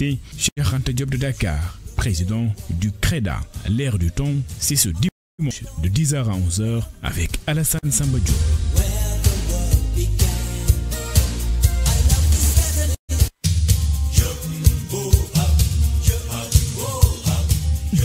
l'université Cheikh Anta Diop de Dakar, président du CREDA. L'ère du temps, c'est ce dimanche de 10h à 11h avec Alassane Samba Diop.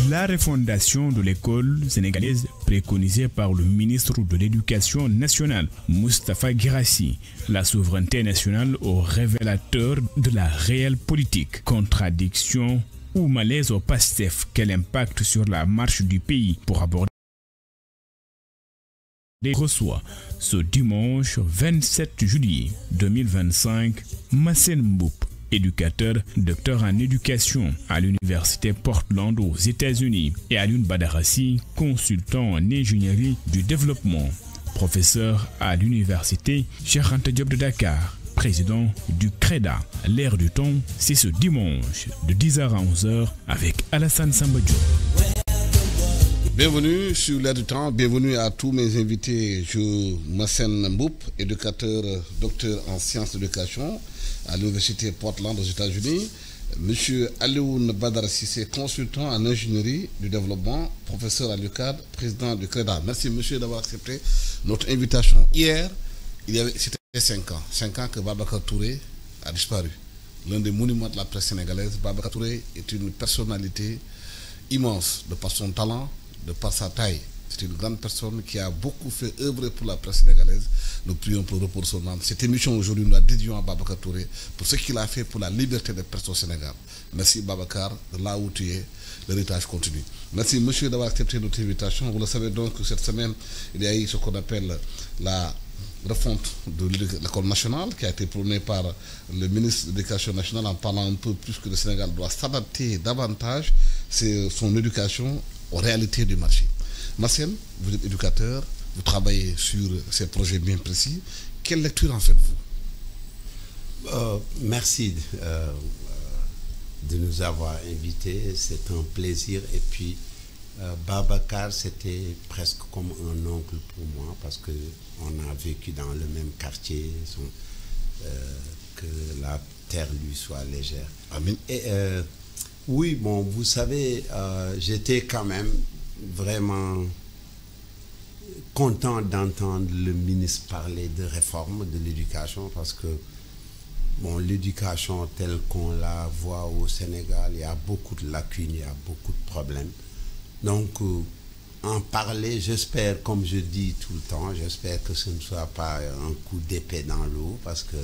La refondation de l'école sénégalaise préconisée par le ministre de l'Éducation nationale, Moustapha Guirassy, la souveraineté nationale au révélateur de la réelle politique, contradiction ou malaise au PASTEF, quel impact sur la marche du pays pour aborder reçoit ce dimanche 27 juillet 2025 Massène Mboup, éducateur, docteur en éducation à l'université Portland aux États-Unis, et Alioune Badarassi, consultant en ingénierie du développement, professeur à l'université Cheikh Anta Diop de Dakar, président du CREDA. L'ère du temps, c'est ce dimanche de 10h à 11h avec Alassane Samba Diop. Bienvenue sur l'Air du temps, bienvenue à tous mes invités. Je Massène Mboup, éducateur, docteur en sciences d'éducation à l'université Portland aux États-Unis. Monsieur Alioune Badara Cissé, consultant en ingénierie du développement, professeur à l'UCAD, président du CREDA. Merci monsieur d'avoir accepté notre invitation. Hier, c'était 5 ans. 5 ans que Babacar Touré a disparu. L'un des monuments de la presse sénégalaise. Babacar Touré est une personnalité immense de par son talent, de par sa taille. C'est une grande personne qui a beaucoup fait œuvrer pour la presse sénégalaise. Nous prions pour le repos de son âme. Cette émission aujourd'hui, nous la dédions à Babacar Touré pour ce qu'il a fait pour la liberté des presse au Sénégal. Merci Babacar, de là où tu es, l'héritage continue. Merci monsieur d'avoir accepté notre invitation. Vous le savez donc que cette semaine, il y a eu ce qu'on appelle la refonte de l'école nationale qui a été prônée par le ministre de l'Éducation nationale en parlant un peu plus que le Sénégal doit s'adapter davantage son éducation aux réalités du marché. Massène, vous êtes éducateur, vous travaillez sur ces projets bien précis. Quelle lecture en faites-vous? Merci de nous avoir invités. C'est un plaisir. Et puis, Babacar, c'était presque comme un oncle pour moi parce qu'on a vécu dans le même quartier. Que la terre lui soit légère. Amen. Et oui, bon, vous savez, j'étais quand même vraiment content d'entendre le ministre parler de réforme de l'éducation parce que bon, l'éducation telle qu'on la voit au Sénégal, il y a beaucoup de lacunes, il y a beaucoup de problèmes. Donc, en parler, j'espère, comme je dis tout le temps, j'espère que ce ne soit pas un coup d'épée dans l'eau parce que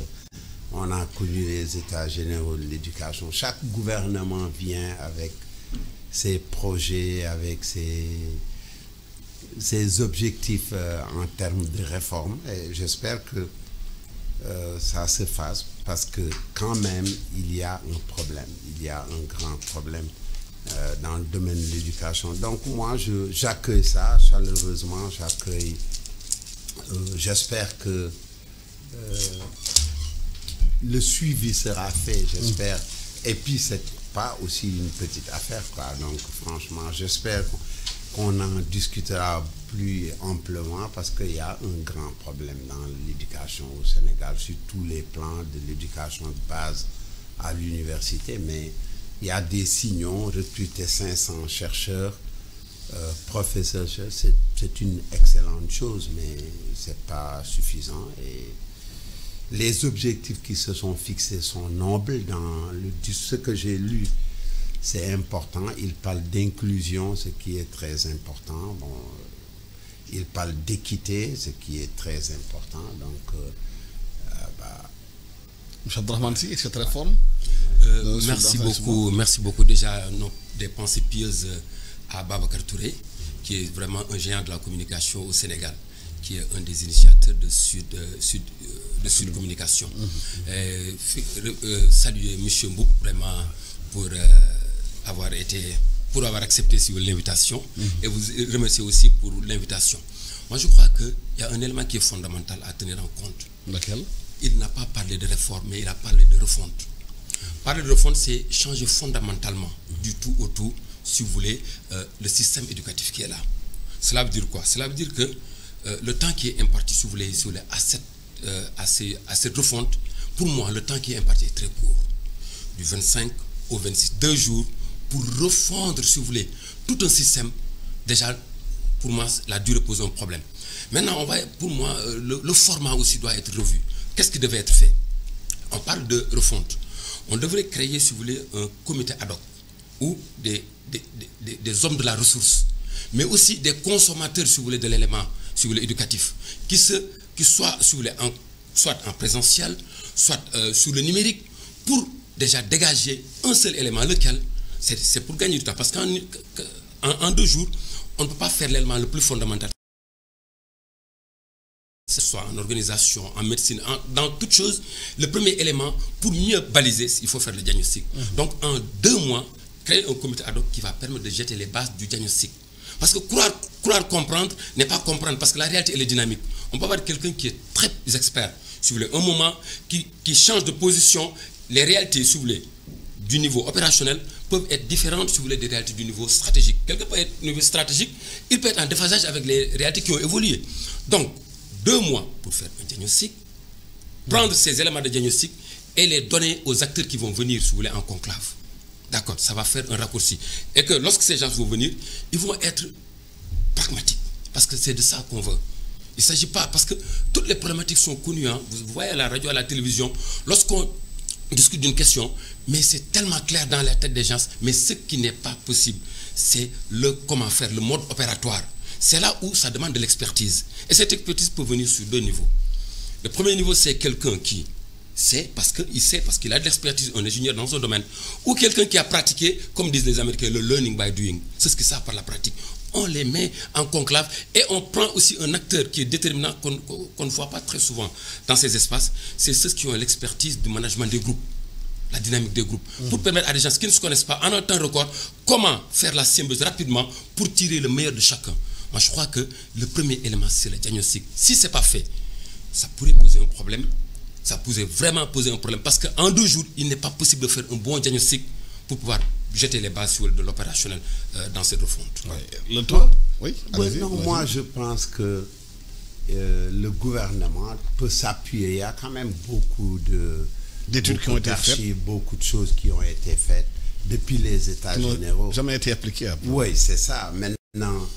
on a connu les états généraux de l'éducation. Chaque gouvernement vient avec ses projets, avec ses objectifs en termes de réforme. Et j'espère que ça se fasse parce que quand même, il y a un problème. Il y a un grand problème dans le domaine de l'éducation. Donc moi, j'accueille ça chaleureusement. J'espère que le suivi sera fait, j'espère. Et puis, c'est pas aussi une petite affaire, quoi. Donc, franchement, j'espère qu'on en discutera plus amplement parce qu'il y a un grand problème dans l'éducation au Sénégal, sur tous les plans de l'éducation de base à l'université. Mais il y a des signaux, recruter 500 chercheurs, professeurs, c'est une excellente chose, mais c'est pas suffisant. Et les objectifs qui se sont fixés sont nobles. Dans ce que j'ai lu, c'est important. Il parle d'inclusion, ce qui est très important. Bon, il parle d'équité, ce qui est très important. Donc, M. Abdrahmane Sy, cette réforme merci beaucoup déjà des pensées pieuses à Babacar Touré, qui est vraiment un géant de la communication au Sénégal, qui est un des initiateurs de Sud Communication. Saluer M. Mboup vraiment pour avoir accepté l'invitation et vous remercier aussi pour l'invitation. Moi, je crois qu'il y a un élément qui est fondamental à tenir en compte. Laquelle? Il n'a pas parlé de réforme, mais il a parlé de refonte. Parler de refonte, c'est changer fondamentalement du tout au tout, si vous voulez, le système éducatif qui est là. Cela veut dire quoi? Cela veut dire que le temps qui est imparti, si vous voulez, à cette refonte, pour moi, le temps qui est imparti est très court. Du 25 au 26. 2 jours pour refondre, si vous voulez, tout un système. Déjà, pour moi, la durée pose un problème. Maintenant, pour moi, le format aussi doit être revu. Qu'est-ce qui devait être fait? On parle de refonte. On devrait créer, si vous voulez, un comité ad hoc ou des hommes de la ressource, mais aussi des consommateurs, si vous voulez, de l'élément, si vous voulez, éducatif, qui soient, si vous voulez, soit en présentiel, soit sur le numérique, pour déjà dégager un seul élément, lequel, c'est pour gagner du temps. Parce qu'en 2 jours, on ne peut pas faire l'élément le plus fondamental. Que ce soit en organisation, en médecine, dans toute chose, le premier élément, pour mieux baliser, il faut faire le diagnostic. Donc, en 2 mois, créer un comité ad hoc qui va permettre de jeter les bases du diagnostic. Parce que croire comprendre n'est pas comprendre, parce que la réalité, elle est dynamique. On peut avoir quelqu'un qui est très expert, si vous voulez, un moment qui change de position. Les réalités, si vous voulez, du niveau opérationnel peuvent être différentes, si vous voulez, des réalités du niveau stratégique. Quelqu'un peut être au niveau stratégique, il peut être en déphasage avec les réalités qui ont évolué. Donc, 2 mois pour faire un diagnostic, prendre ces éléments de diagnostic et les donner aux acteurs qui vont venir, si vous voulez, en conclave. D'accord, ça va faire un raccourci. Et que lorsque ces gens vont venir, ils vont être pragmatiques. Parce que c'est de ça qu'on veut. Il ne s'agit pas, parce que toutes les problématiques sont connues. Hein. Vous voyez à la radio, à la télévision, lorsqu'on discute d'une question, mais c'est tellement clair dans la tête des gens. Mais ce qui n'est pas possible, c'est le comment faire, le mode opératoire. C'est là où ça demande de l'expertise. Et cette expertise peut venir sur 2 niveaux. Le premier niveau, c'est quelqu'un qui sait parce qu'il a de l'expertise, un ingénieur dans son domaine, ou quelqu'un qui a pratiqué, comme disent les Américains, le learning by doing. C'est ce qu'ils savent par la pratique. On les met en conclave et on prend aussi un acteur qui est déterminant, qu'on ne voit pas très souvent dans ces espaces. C'est ceux qui ont l'expertise du management des groupes, la dynamique des groupes, pour permettre à des gens qui ne se connaissent pas, en un temps record, comment faire la symbiose rapidement pour tirer le meilleur de chacun. Moi, je crois que le premier élément, c'est le diagnostic. Si ce n'est pas fait, ça pourrait poser un problème. Ça pourrait vraiment poser un problème. Parce qu'en 2 jours, il n'est pas possible de faire un bon diagnostic pour pouvoir jeter les bases de l'opérationnel dans cette refonte. Oui. Le temps? Oui, non, moi, je pense que le gouvernement peut s'appuyer. Il y a quand même beaucoup d'études qui ont été faites. Beaucoup de choses qui ont été faites depuis les États généraux. Jamais été appliquées après. Oui, c'est ça. Maintenant,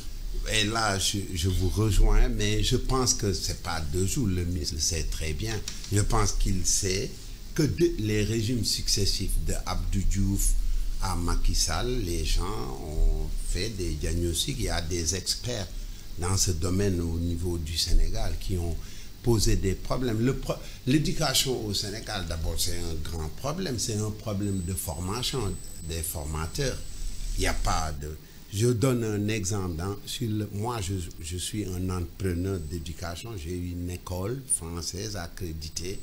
et là, je vous rejoins, mais je pense que ce n'est pas 2 jours, le ministre le sait très bien. Je pense qu'il sait que les régimes successifs de Abdou Diouf à Macky Sall, les gens ont fait des diagnostics. Il y a des experts dans ce domaine au niveau du Sénégal qui ont posé des problèmes. L'éducation au Sénégal, d'abord, c'est un grand problème. C'est un problème de formation des formateurs. Il n'y a pas de... Je donne un exemple. Moi, je suis un entrepreneur d'éducation. J'ai eu une école française accréditée,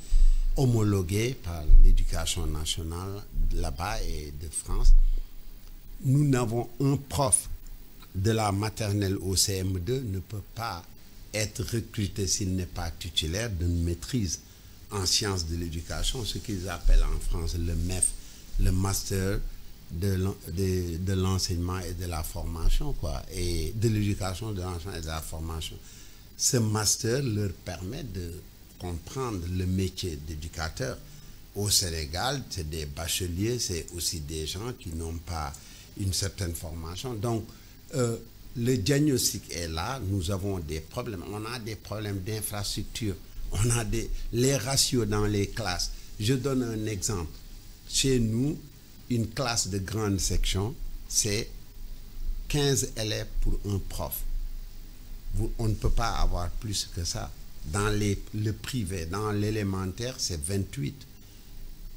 homologuée par l'éducation nationale là-bas et de France. Nous n'avons un prof de la maternelle au CM2 ne peut pas être recruté s'il n'est pas titulaire d'une maîtrise en sciences de l'éducation, ce qu'ils appellent en France le MEF, le Master de l'enseignement et de la formation, quoi, et de l'éducation, de l'enseignement et de la formation. Ce master leur permet de comprendre le métier d'éducateur. Au Sénégal, c'est des bacheliers, c'est aussi des gens qui n'ont pas une certaine formation. Donc, le diagnostic est là, nous avons des problèmes. On a des problèmes d'infrastructure, on a les ratios dans les classes. Je donne un exemple. Chez nous, une classe de grande section, c'est 15 élèves pour un prof. On ne peut pas avoir plus que ça. Dans le privé, dans l'élémentaire, c'est 28.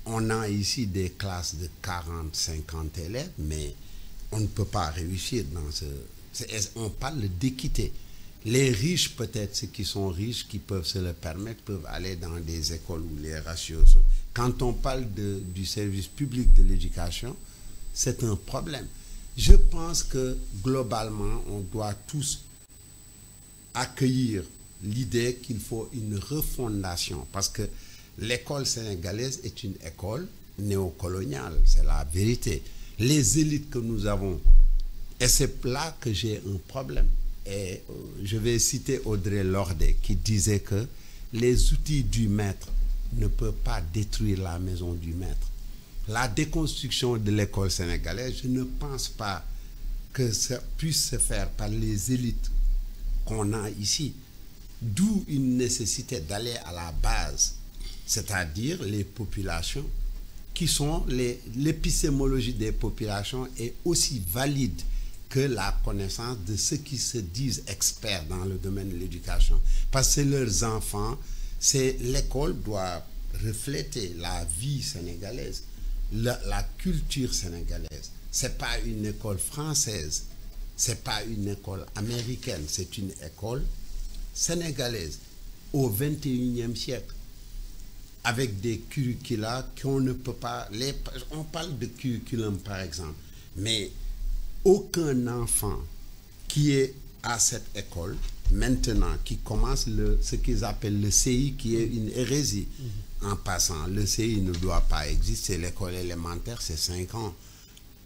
On a ici des classes de 40, 50 élèves, mais on ne peut pas réussir dans ce... On parle d'équité. Les riches, peut-être, ceux qui sont riches, qui peuvent se le permettre, peuvent aller dans des écoles où les ratios sont... Quand on parle du service public de l'éducation, c'est un problème. Je pense que, globalement, on doit tous accueillir l'idée qu'il faut une refondation, parce que l'école sénégalaise est une école néocoloniale, c'est la vérité. Les élites que nous avons, et c'est là que j'ai un problème. Et je vais citer Audrey Lorde qui disait que les outils du maître ne peuvent pas détruire la maison du maître. la déconstruction de l'école sénégalaise, je ne pense pas que ça puisse se faire par les élites qu'on a ici. D'où une nécessité d'aller à la base, c'est-à-dire les populations qui sont l'épistémologie des populations est aussi valide que la connaissance de ceux qui se disent experts dans le domaine de l'éducation. Parce que leurs enfants, l'école doit refléter la vie sénégalaise, la culture sénégalaise. C'est pas une école française, c'est pas une école américaine, c'est une école sénégalaise au XXIe siècle, avec des curricula qu'on ne peut pas... on parle de curriculum par exemple, mais aucun enfant qui est à cette école maintenant, qui commence ce qu'ils appellent le CI, qui est une hérésie. En passant, le CI ne doit pas exister, l'école élémentaire c'est 5 ans.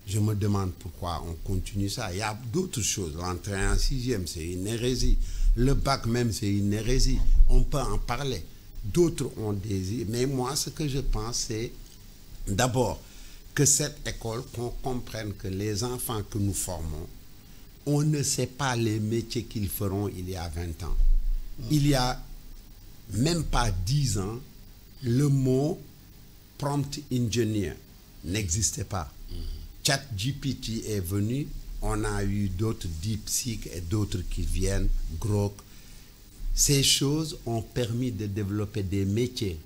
Je me demande pourquoi on continue ça. Il y a d'autres choses, l'entrée en 6e c'est une hérésie, le bac même c'est une hérésie, on peut en parler. D'autres ont des... Mais moi, ce que je pense, c'est d'abord que cette école, qu'on comprenne que les enfants que nous formons, on ne sait pas les métiers qu'ils feront il y a 20 ans. Il y a même pas 10 ans, le mot prompt engineer n'existait pas. ChatGPT est venu, on a eu d'autres, DeepSeek et d'autres qui viennent, Grok. Ces choses ont permis de développer des métiers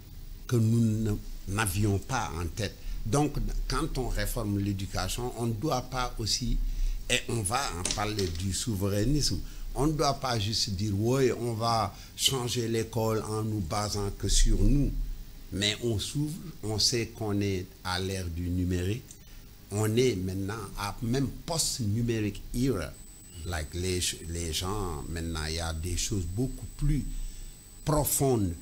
que nous n'avions pas en tête. Donc, quand on réforme l'éducation, on ne doit pas aussi, et on va en parler du souverainisme, on ne doit pas juste dire, oui, on va changer l'école en nous basant que sur nous. Mais on s'ouvre, on sait qu'on est à l'ère du numérique, on est maintenant à même post-numérique era. Like les gens, maintenant, il y a des choses beaucoup plus profondes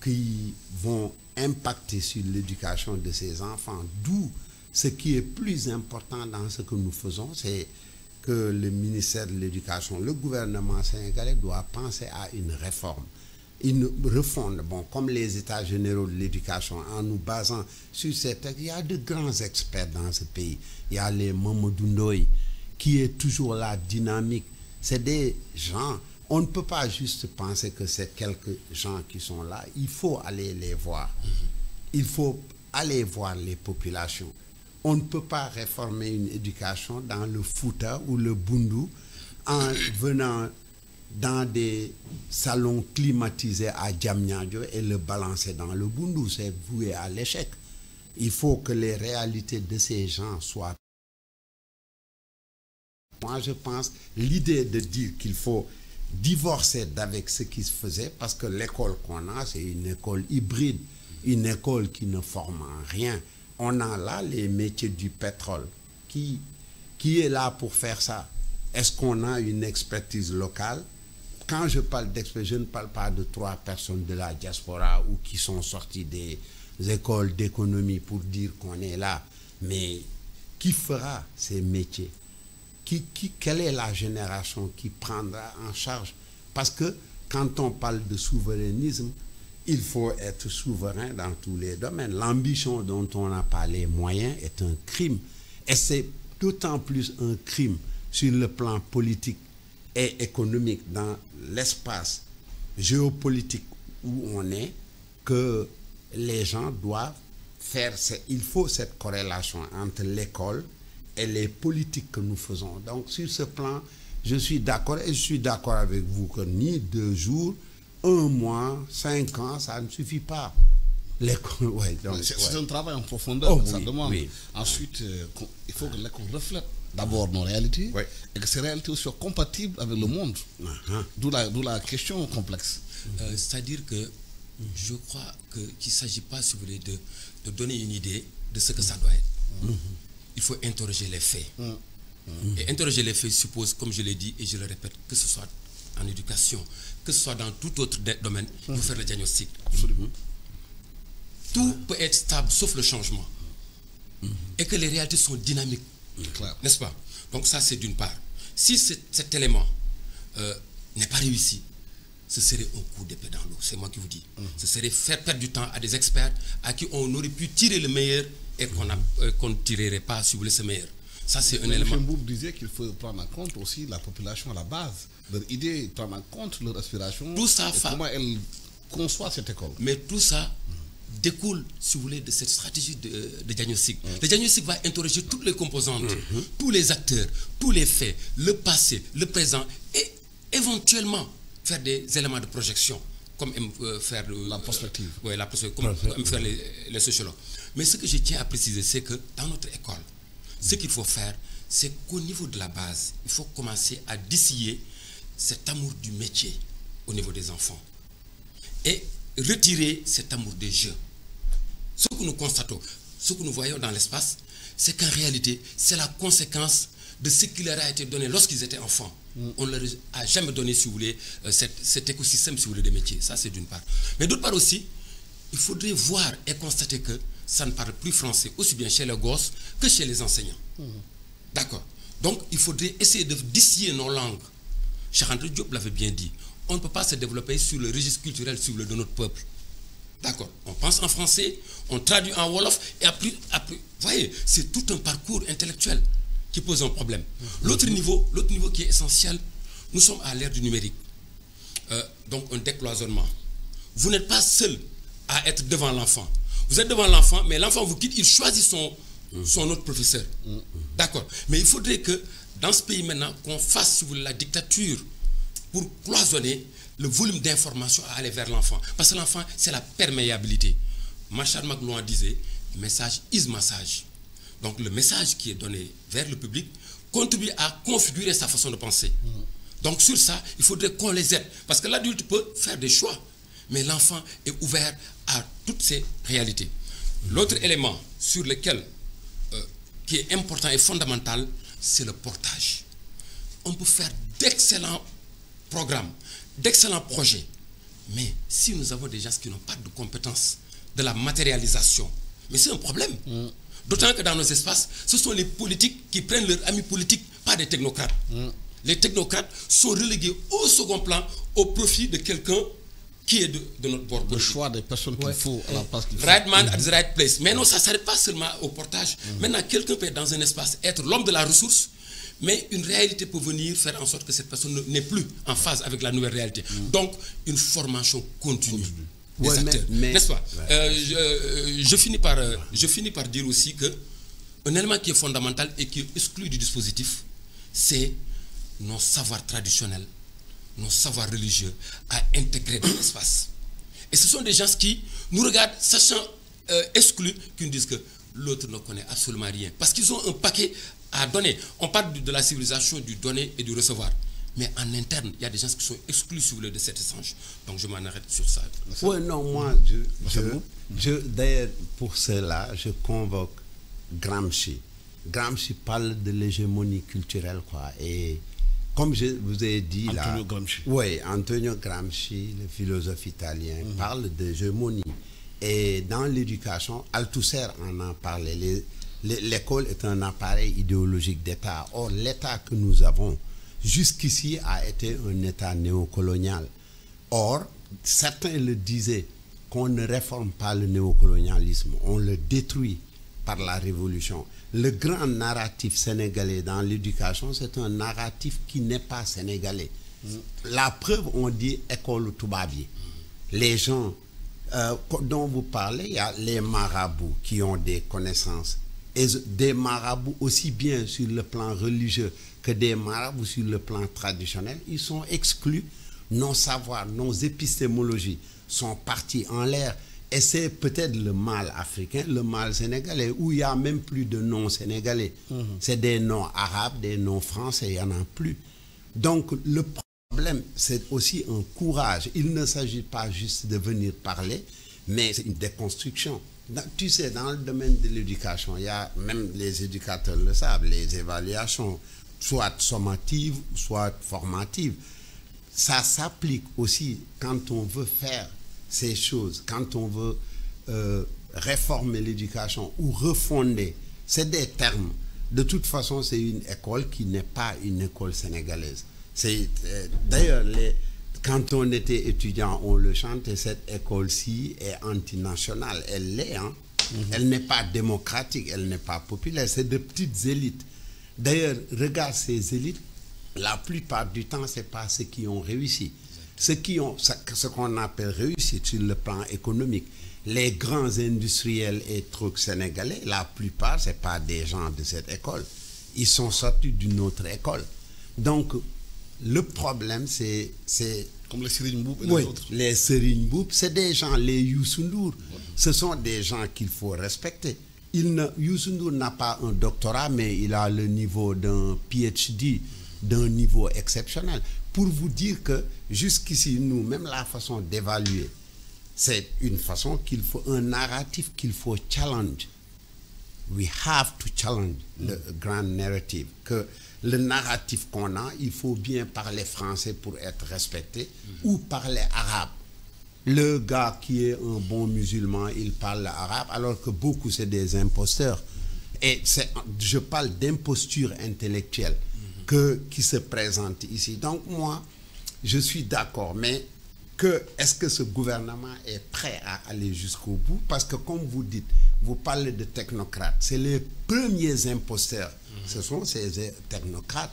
qui vont impacter sur l'éducation de ces enfants. D'où ce qui est plus important dans ce que nous faisons, c'est que le ministère de l'Éducation, le gouvernement sénégalais doit penser à une réforme, une refonte, bon, comme les États généraux de l'éducation, en nous basant sur ces textes. Il y a de grands experts dans ce pays. Il y a les Mamadou Ndoye, qui est toujours la dynamique. C'est des gens, on ne peut pas juste penser que c'est quelques gens qui sont là, il faut aller les voir. Il faut aller voir les populations. On ne peut pas réformer une éducation dans le Fouta ou le Bundu en venant dans des salons climatisés à Diamniadio et le balancer dans le Bundu, c'est voué à l'échec. Il faut que les réalités de ces gens soient... Moi, je pense l'idée de dire qu'il faut divorcer d'avec ce qui se faisait, parce que l'école qu'on a, c'est une école hybride, une école qui ne forme en rien. On a là les métiers du pétrole. Qui est là pour faire ça? Est-ce qu'on a une expertise locale? Quand je parle d'expertise, je ne parle pas de 3 personnes de la diaspora ou qui sont sorties des écoles d'économie pour dire qu'on est là. Mais qui fera ces métiers? Quelle est la génération qui prendra en charge? Parce que quand on parle de souverainisme, il faut être souverain dans tous les domaines. L'ambition dont on n'a pas les moyens est un crime. Et c'est d'autant plus un crime sur le plan politique et économique dans l'espace géopolitique où on est, que les gens doivent faire... Il faut cette corrélation entre l'école et les politiques que nous faisons. Donc, sur ce plan, je suis d'accord, et je suis d'accord avec vous que ni 2 jours, 1 mois, 5 ans, ça ne suffit pas. L'école, ouais, c'est un travail en profondeur, oh, ça oui, demande. Oui. Ensuite, il faut que l'école reflète d'abord nos réalités, oui, et que ces réalités soient compatibles avec le monde. D'où la question complexe. C'est-à-dire que je crois qu'il ne s'agit pas, si vous voulez, de donner une idée de ce que ça doit être. Il faut interroger les faits. Et interroger les faits suppose, comme je l'ai dit et je le répète, que ce soit en éducation, que ce soit dans tout autre domaine, il faut faire le diagnostic. Absolument. Tout peut être stable sauf le changement. Et que les réalités sont dynamiques. N'est-ce pas? Donc ça, c'est d'une part. Si cet élément n'est pas réussi, ce serait un coup d'épée dans l'eau. C'est moi qui vous dis. Ce serait faire perdre du temps à des experts à qui on aurait pu tirer le meilleur et qu'on ne tirerait pas, si vous voulez, ce meilleur. Ça, c'est un élément. M. Mboup disait qu'il faut prendre en compte aussi la population à la base, leur idée, prendre en compte leur aspiration, tout ça, comment elle conçoit cette école. Mais tout ça découle, si vous voulez, de cette stratégie de diagnostic. Le diagnostic va interroger toutes les composantes, tous les acteurs, tous les faits, le passé, le présent, et éventuellement faire des éléments de projection, comme faire la prospective. Oui, la prospective, comme aiment faire les sociologues. Mais ce que je tiens à préciser, c'est que dans notre école, ce qu'il faut faire, c'est qu'au niveau de la base, il faut commencer à distiller cet amour du métier au niveau des enfants et retirer cet amour des jeux. Ce que nous constatons, ce que nous voyons dans l'espace, c'est qu'en réalité, c'est la conséquence de ce qui leur a été donné lorsqu'ils étaient enfants. On ne leur a jamais donné, si vous voulez, cet écosystème, si vous voulez, des métiers. Ça, c'est d'une part. Mais d'autre part aussi, il faudrait voir et constater que ça ne parle plus français, aussi bien chez les gosses que chez les enseignants. D'accord. Donc, il faudrait essayer de distiller nos langues. Cheikh Anta Diop l'avait bien dit. On ne peut pas se développer sur le registre culturel, si vous voulez, de notre peuple. D'accord. On pense en français, on traduit en wolof, et après vous voyez, c'est tout un parcours intellectuel qui pose un problème. L'autre niveau qui est essentiel, nous sommes à l'ère du numérique. Donc, un décloisonnement. Vous n'êtes pas seul à être devant l'enfant. Vous êtes devant l'enfant, mais l'enfant vous quitte, il choisit son autre professeur. D'accord. Mais il faudrait que, dans ce pays maintenant, qu'on fasse, si vous voulez, la dictature pour cloisonner le volume d'informations à aller vers l'enfant. Parce que l'enfant, c'est la perméabilité. Marshall McLuhan disait, message is message. Donc le message qui est donné vers le public contribue à configurer sa façon de penser. Donc sur ça, il faudrait qu'on les aide. Parce que l'adulte peut faire des choix, mais l'enfant est ouvert à toutes ces réalités. L'autre élément sur lequel, qui est important et fondamental, c'est le portage. On peut faire d'excellents programmes, d'excellents projets, mais si nous avons des gens qui n'ont pas de compétences de la matérialisation, mais c'est un problème. D'autant que dans nos espaces, ce sont les politiques qui prennent leurs amis politiques, pas des technocrates. Les technocrates sont relégués au second plan au profit de quelqu'un qui est de notre bord politique. Le choix des personnes qu'il faut à la place qu'il faut. Right man at the right place. Mais non, ça ne s'arrête pas seulement au portage. Maintenant, quelqu'un peut être dans un espace, être l'homme de la ressource, mais une réalité peut venir faire en sorte que cette personne n'est plus en phase avec la nouvelle réalité. Donc, une formation continue des acteurs. N'est-ce pas? Je finis par dire aussi qu'un élément qui est fondamental et qui est exclu du dispositif, c'est nos savoirs traditionnels, nos savoirs religieux à intégrer dans l'espace. Et ce sont des gens qui nous regardent, sachant exclus, qui nous disent que l'autre ne connaît absolument rien. Parce qu'ils ont un paquet à donner. On parle de la civilisation du donner et du recevoir. Mais en interne, il y a des gens qui sont exclus, si vous voulez, de cet échange. Donc je m'en arrête sur ça. Oui, non, moi, d'ailleurs, pour cela, je convoque Gramsci. Gramsci parle de l'hégémonie culturelle, quoi. Et comme je vous ai dit Antonio Gramsci. Oui, Antonio Gramsci, le philosophe italien, parle d'hégémonie. Et dans l'éducation, Althusser en a parlé. L'école est un appareil idéologique d'État. Or, l'État que nous avons jusqu'ici a été un État néocolonial. Or, certains le disaient qu'on ne réforme pas le néocolonialisme, on le détruit par la révolution. Le grand narratif sénégalais dans l'éducation, c'est un narratif qui n'est pas sénégalais. La preuve, on dit école toubabi. Les gens dont vous parlez, il y a les marabouts qui ont des connaissances. Et des marabouts aussi bien sur le plan religieux que des marabouts sur le plan traditionnel, ils sont exclus. Nos savoirs, nos épistémologies sont partis en l'air. Et c'est peut-être le mal africain, le mal sénégalais, où il n'y a même plus de noms sénégalais. C'est des noms arabes, des noms français, il n'y en a plus. Donc le problème, c'est aussi un courage. Il ne s'agit pas juste de venir parler, mais c'est une déconstruction. Tu sais, dans le domaine de l'éducation, il y a, même les éducateurs le savent, les évaluations, soit sommatives, soit formatives. Ça s'applique aussi quand on veut faire ces choses, quand on veut réformer l'éducation ou refonder. C'est des termes. De toute façon, c'est une école qui n'est pas une école sénégalaise. D'ailleurs, quand on était étudiant, on le chantait, cette école-ci est antinationale. Elle l'est, hein. Elle n'est pas démocratique, elle n'est pas populaire. C'est de petites élites. D'ailleurs, regarde ces élites, la plupart du temps, ce n'est pas ceux qui ont réussi. Ceux qui ont ce qu'on appelle réussite sur le plan économique. Les grands industriels et trucs sénégalais, la plupart, ce n'est pas des gens de cette école. Ils sont sortis d'une autre école. Donc, le problème, c'est comme les Serigne Mboup et les autres. Les Serigne Mboup, c'est des gens, les Youssou Ndour. Ce sont des gens qu'il faut respecter. Youssou Ndour n'a pas un doctorat, mais il a le niveau d'un PhD, d'un niveau exceptionnel. Pour vous dire que jusqu'ici, nous, même la façon d'évaluer, c'est une façon qu'il faut, un narratif qu'il faut challenge. We have to challenge le grand narrative. Que le narratif qu'on a, il faut bien parler français pour être respecté ou parler arabe. Le gars qui est un bon musulman, il parle arabe, alors que beaucoup, c'est des imposteurs. Et je parle d'imposture intellectuelle qui se présente ici. Donc moi, je suis d'accord, mais est-ce que ce gouvernement est prêt à aller jusqu'au bout? Parce que comme vous dites, vous parlez de technocrates, c'est les premiers imposteurs. Ce sont ces technocrates.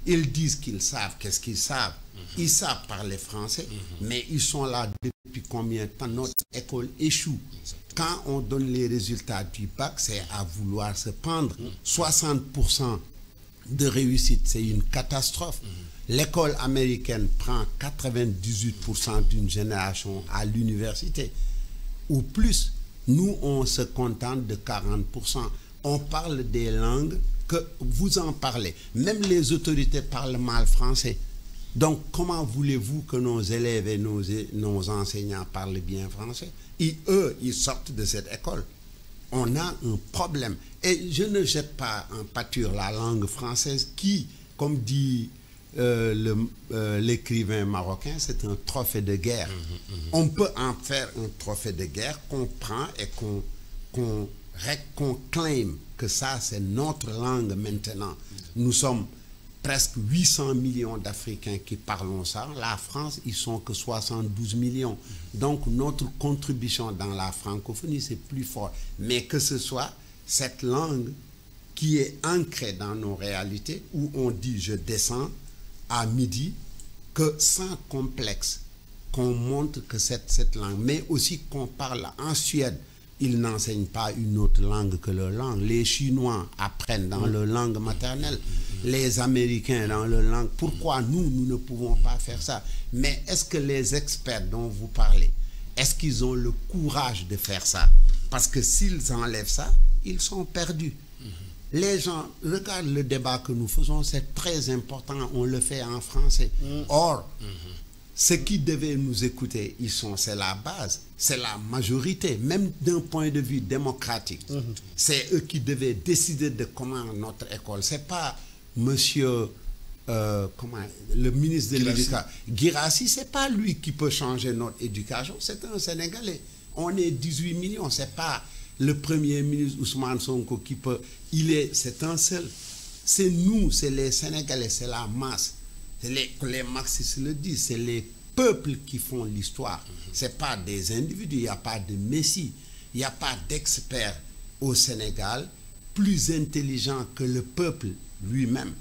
Ils disent qu'ils savent, qu'est-ce qu'ils savent? Ils savent parler français, mais ils sont là depuis combien de temps? Notre école échoue. Quand on donne les résultats du bac, c'est à vouloir se pendre. 60% de réussite, c'est une catastrophe. L'école américaine prend 98% d'une génération à l'université ou plus. Nous, on se contente de 40%. On parle des langues que vous en parlez. Même les autorités parlent mal français. Donc, comment voulez-vous que nos élèves et nos enseignants parlent bien français? Et eux, ils sortent de cette école. On a un problème. Et je ne jette pas en pâture la langue française qui, comme dit l'écrivain marocain, c'est un trophée de guerre. On peut en faire un trophée de guerre qu'on prend et qu'on claim que ça, c'est notre langue maintenant. Nous sommes presque 800 millions d'Africains qui parlent ça. La France, ils sont que 72 millions. Donc, notre contribution dans la francophonie, c'est plus fort. Mais que ce soit cette langue qui est ancrée dans nos réalités, où on dit « je descends » à midi, que sans complexe, qu'on montre que cette langue, mais aussi qu'on parle en Suède, ils n'enseignent pas une autre langue que leur langue. Les Chinois apprennent dans leur langue maternelle, les Américains dans leur langue. Pourquoi nous ne pouvons pas faire ça? Mais est-ce que les experts dont vous parlez, est-ce qu'ils ont le courage de faire ça? Parce que s'ils enlèvent ça, ils sont perdus. Les gens, regardent le débat que nous faisons, c'est très important, on le fait en français. Or, ceux qui devaient nous écouter, c'est la base, c'est la majorité, même d'un point de vue démocratique. C'est eux qui devaient décider de comment notre école. C'est pas monsieur, le ministre de l'Éducation, Guirassy, c'est pas lui qui peut changer notre éducation, c'est un Sénégalais. On est 18 millions, c'est pas le premier ministre Ousmane Sonko qui peut. C'est un seul. C'est nous, c'est les Sénégalais, c'est la masse. Les marxistes le disent, c'est les peuples qui font l'histoire. Ce n'est pas des individus, il n'y a pas de messie, il n'y a pas d'expert au Sénégal plus intelligent que le peuple lui-même.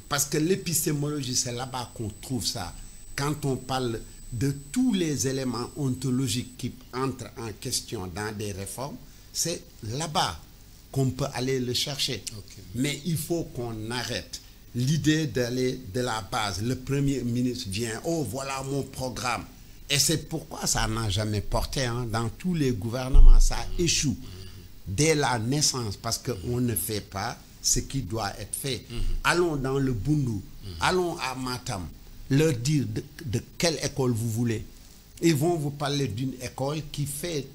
Parce que l'épistémologie, c'est là-bas qu'on trouve ça. Quand on parle de tous les éléments ontologiques qui entrent en question dans des réformes, c'est là-bas qu'on peut aller le chercher. Mais il faut qu'on arrête l'idée d'aller de la base. Le Premier ministre vient, oh voilà mon programme. Et c'est pourquoi ça n'a jamais porté. Dans tous les gouvernements, ça échoue. Dès la naissance, parce qu'on ne fait pas ce qui doit être fait. Allons dans le Bundu, allons à Matam, leur dire de quelle école vous voulez. Ils vont vous parler d'une école qui fait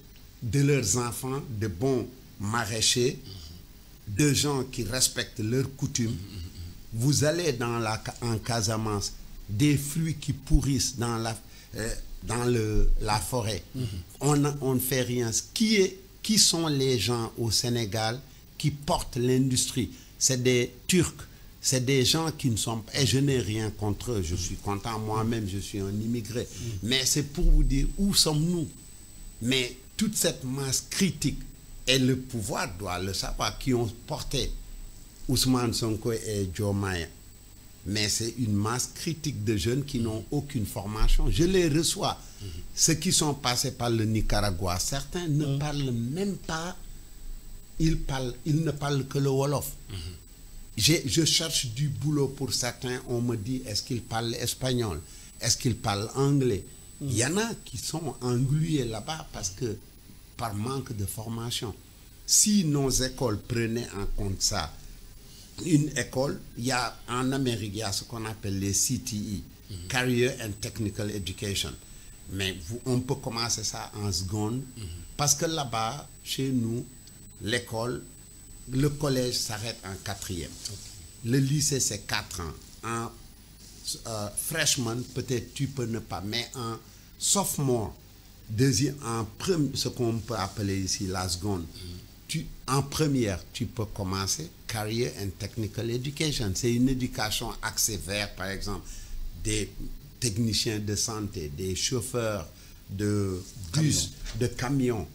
de leurs enfants de bons maraîchers, de gens qui respectent leurs coutumes. Vous allez en Casamance, des fruits qui pourrissent dans la forêt. On ne fait rien. Qui sont les gens au Sénégal qui portent l'industrie? C'est des Turcs. C'est des gens qui ne sont pas... Et je n'ai rien contre eux. Je suis content. Moi-même, je suis un immigré. Mais c'est pour vous dire où sommes-nous. Mais toute cette masse critique Et le pouvoir doit le savoir, qui ont porté Ousmane Sonko et Diomaye. Mais c'est une masse critique de jeunes qui n'ont aucune formation. Je les reçois. Ceux qui sont passés par le Nicaragua, certains ne parlent même pas, ils ne parlent que le Wolof. Je cherche du boulot pour certains, on me dit, est-ce qu'ils parlent espagnol? Est-ce qu'ils parlent anglais? Il y en a qui sont englués là-bas parce que, par manque de formation. Si nos écoles prenaient en compte ça, une école, en Amérique, il y a ce qu'on appelle les CTE, Career and Technical Education. Mais on peut commencer ça en seconde, parce que là-bas, chez nous, l'école, le collège s'arrête en 4e. Le lycée, c'est 4 ans. En freshman, peut-être tu peux ne pas, mais en sophomore, ce qu'on peut appeler ici la seconde, en première, tu peux commencer Career and Technical Education. C'est une éducation axée vers, par exemple, des techniciens de santé, des chauffeurs de bus, de camions.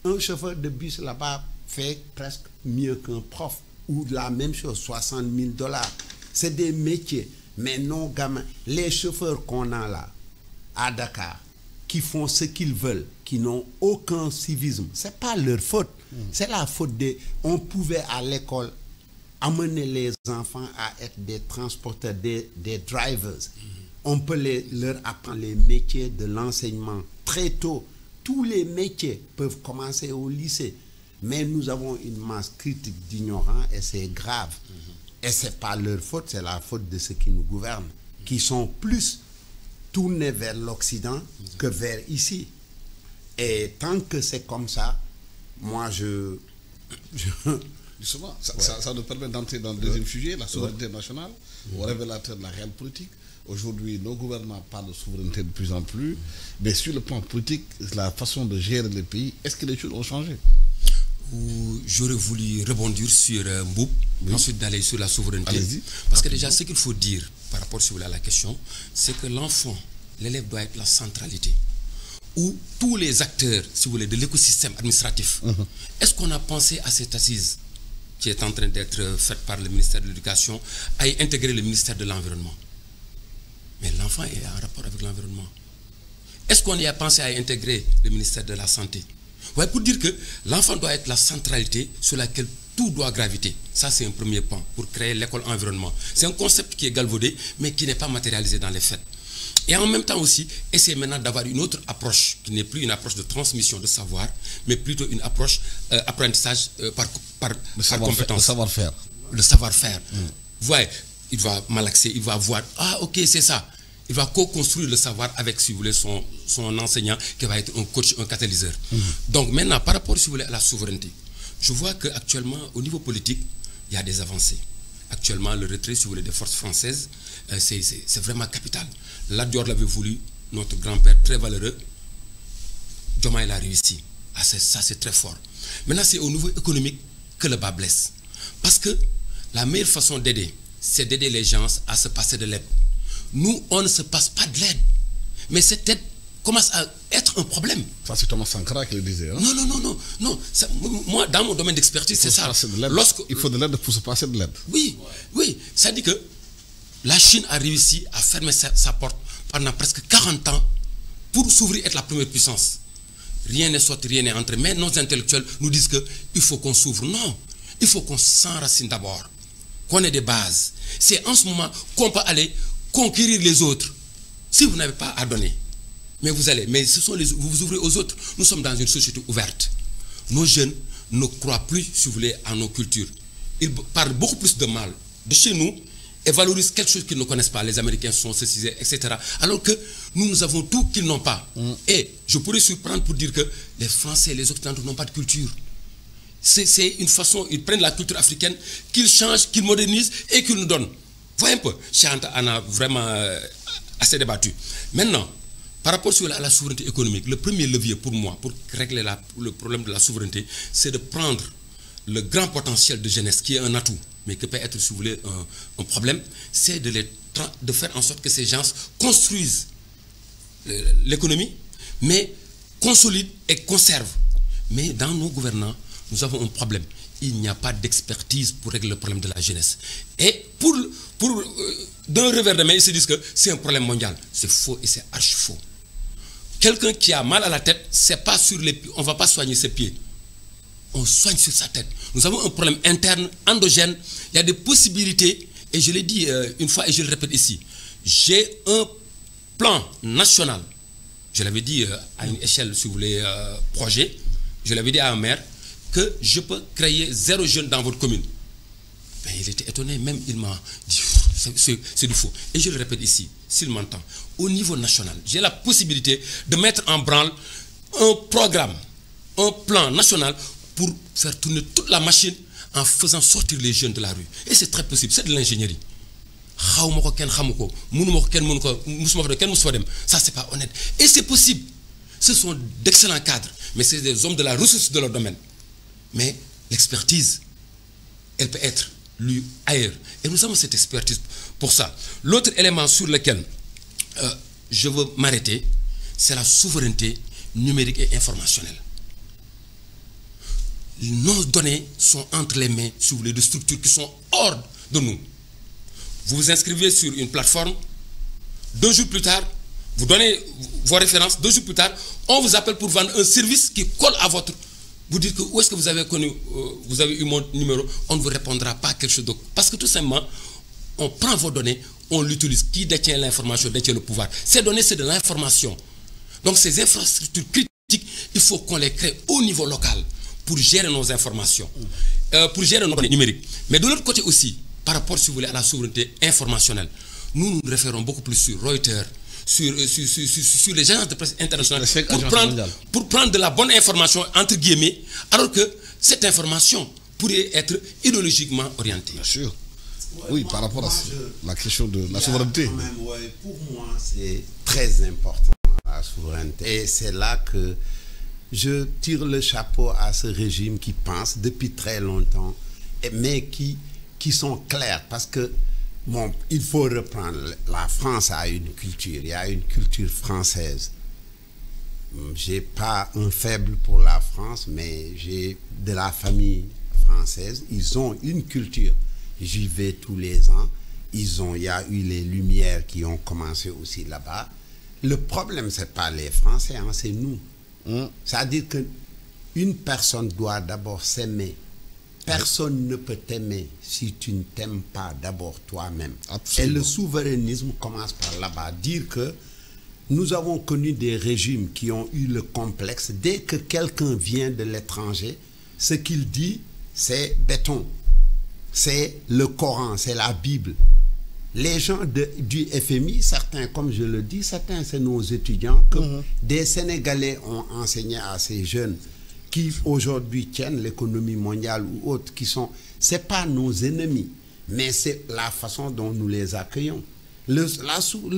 Un chauffeur de bus là-bas fait presque mieux qu'un prof, ou la même chose, $60,000. C'est des métiers, mais non gamins. Les chauffeurs qu'on a là, à Dakar, qui font ce qu'ils veulent, qui n'ont aucun civisme, c'est pas leur faute. C'est la faute on pouvait à l'école amener les enfants à être des transporteurs, des drivers. On peut leur apprendre les métiers de l'enseignement très tôt. Tous les métiers peuvent commencer au lycée. Mais nous avons une masse critique d'ignorants et c'est grave. Et c'est pas leur faute, c'est la faute de ceux qui nous gouvernent, qui sont plus tournés vers l'Occident que vers ici. Et tant que c'est comme ça, moi Justement, ça nous permet d'entrer dans le deuxième sujet, la souveraineté nationale, au révélateur de la réelle politique. Aujourd'hui, nos gouvernements parlent de souveraineté de plus en plus, mais sur le plan politique, la façon de gérer les pays, est-ce que les choses ont changé? J'aurais voulu rebondir sur Mboup, ensuite d'aller sur la souveraineté. Parce que déjà, ce qu'il faut dire par rapport à la question, c'est que l'enfant, l'élève doit être la centralité. Où tous les acteurs, si vous voulez, de l'écosystème administratif, est-ce qu'on a pensé à cette assise qui est en train d'être faite par le ministère de l'Éducation à y intégrer le ministère de l'Environnement? Mais l'enfant est en rapport avec l'environnement. Est-ce qu'on y a pensé à y intégrer le ministère de la Santé? Ouais, pour dire que l'enfant doit être la centralité sur laquelle tout doit graviter. Ça, c'est un premier point pour créer l'école environnement. C'est un concept qui est galvaudé, mais qui n'est pas matérialisé dans les faits. Et en même temps aussi, essayer maintenant d'avoir une autre approche, qui n'est plus une approche de transmission de savoir, mais plutôt une approche apprentissage par compétence. Le savoir-faire. Le savoir-faire. Vous voyez, il va malaxer, il va voir, ah ok, c'est ça. Il va co-construire le savoir avec, si vous voulez, son enseignant, qui va être un coach, un catalyseur. Donc maintenant, par rapport, si vous voulez, à la souveraineté, je vois qu'actuellement, au niveau politique, il y a des avancées. Actuellement, le retrait, si vous voulez, des forces françaises, c'est vraiment capital. Lat Dior l'avait voulu, notre grand-père très valeureux, Diomaye l'a réussi. Ah, ça, c'est très fort. Maintenant, c'est au niveau économique que le bas blesse. Parce que la meilleure façon d'aider, c'est d'aider les gens à se passer de l'aide. Nous, on ne se passe pas de l'aide. Mais cette aide commence à être un problème. Ça, c'est Thomas Sankara qui le disait. Hein? Non. Ça, moi, dans mon domaine d'expertise, c'est ça. Il faut de l'aide pour se passer de l'aide. Oui. Ça dit que la Chine a réussi à fermer sa porte pendant presque 40 ans pour s'ouvrir, être la première puissance. Rien n'est sorti, rien n'est entré. Mais nos intellectuels nous disent qu'il faut qu'on s'ouvre. Non, il faut qu'on s'enracine d'abord, qu'on ait des bases. C'est en ce moment qu'on peut aller conquérir les autres. Si vous n'avez pas à donner, mais vous vous ouvrez aux autres. Nous sommes dans une société ouverte. Nos jeunes ne croient plus, si vous voulez, à nos cultures. Ils parlent beaucoup plus de mal de chez nous et valorisent quelque chose qu'ils ne connaissent pas. Les Américains sont cécisés, etc. Alors que nous avons tout qu'ils n'ont pas. Et je pourrais surprendre pour dire que les Français et les Occidentaux n'ont pas de culture. C'est une façon, ils prennent la culture africaine, qu'ils changent, qu'ils modernisent et qu'ils nous donnent. Voyez un peu, Cheikh en a vraiment assez débattu. Maintenant, par rapport à la souveraineté économique, le premier levier pour moi, pour régler le problème de la souveraineté, c'est de prendre le grand potentiel de jeunesse, qui est un atout, mais qui peut être, si vous voulez, un problème, c'est de faire en sorte que ces gens construisent l'économie, mais consolident et conservent. Mais dans nos gouvernants, nous avons un problème. Il n'y a pas d'expertise pour régler le problème de la jeunesse. Et d'un revers de main, ils se disent que c'est un problème mondial. C'est faux et c'est archi faux. Quelqu'un qui a mal à la tête, c'est pas sur les pieds, on ne va pas soigner ses pieds. On soigne sur sa tête. Nous avons un problème interne, endogène. Il y a des possibilités, et je l'ai dit une fois et je le répète ici. J'ai un plan national, je l'avais dit à une échelle, si vous voulez, projet, je l'avais dit à un maire, que je peux créer 0 jeune dans votre commune. Ben, il était étonné, même il m'a dit, c'est du faux. Et je le répète ici, s'il m'entend, au niveau national, j'ai la possibilité de mettre en branle un programme, un plan national pour faire tourner toute la machine en faisant sortir les jeunes de la rue. Et c'est très possible, c'est de l'ingénierie. Ça, c'est pas honnête. Et c'est possible. Ce sont d'excellents cadres, mais c'est des hommes de la ressource de leur domaine. Mais l'expertise, elle peut être lue ailleurs. Et nous avons cette expertise pour ça. L'autre élément sur lequel je veux m'arrêter, c'est la souveraineté numérique et informationnelle. Nos données sont entre les mains, si vous voulez, de structures qui sont hors de nous. Vous vous inscrivez sur une plateforme, 2 jours plus tard, vous donnez vos références, 2 jours plus tard, on vous appelle pour vendre un service qui colle à votre... Vous dites que où est-ce que vous avez connu, vous avez eu mon numéro, on ne vous répondra pas quelque chose d'autre. Parce que tout simplement, on prend vos données, on l'utilise. Qui détient l'information, détient le pouvoir. Ces données, c'est de l'information. Donc ces infrastructures critiques, il faut qu'on les crée au niveau local pour gérer nos informations, pour gérer nos données numériques. Mais de l'autre côté aussi, par rapport, si vous voulez, à la souveraineté informationnelle, nous nous référons beaucoup plus sur Reuters, sur les agences de presse internationales pour prendre de la bonne information, entre guillemets, alors que cette information pourrait être idéologiquement orientée. Bien sûr. Oui, par rapport à la question de la souveraineté. Pour moi, c'est très important, la souveraineté. Et c'est là que je tire le chapeau à ce régime qui pense depuis très longtemps, mais qui sont clairs, parce que bon, il faut reprendre. La France a une culture, il y a une culture française. J'ai pas un faible pour la France, mais j'ai de la famille française. Ils ont une culture. J'y vais tous les ans. Il y a eu les Lumières qui ont commencé aussi là-bas. Le problème, c'est pas les Français, hein, c'est nous. C'est-à-dire que une personne doit d'abord s'aimer. Personne ne peut t'aimer si tu ne t'aimes pas d'abord toi-même. Et le souverainisme commence par là-bas. Dire que nous avons connu des régimes qui ont eu le complexe. Dès que quelqu'un vient de l'étranger, ce qu'il dit, c'est béton. C'est le Coran, c'est la Bible. Les gens du FMI, certains, comme je le dis, certains, c'est nos étudiants, que des Sénégalais ont enseigné à ces jeunes qui aujourd'hui tiennent l'économie mondiale ou autres, qui sont, c'est pas nos ennemis, mais c'est la façon dont nous les accueillons. Le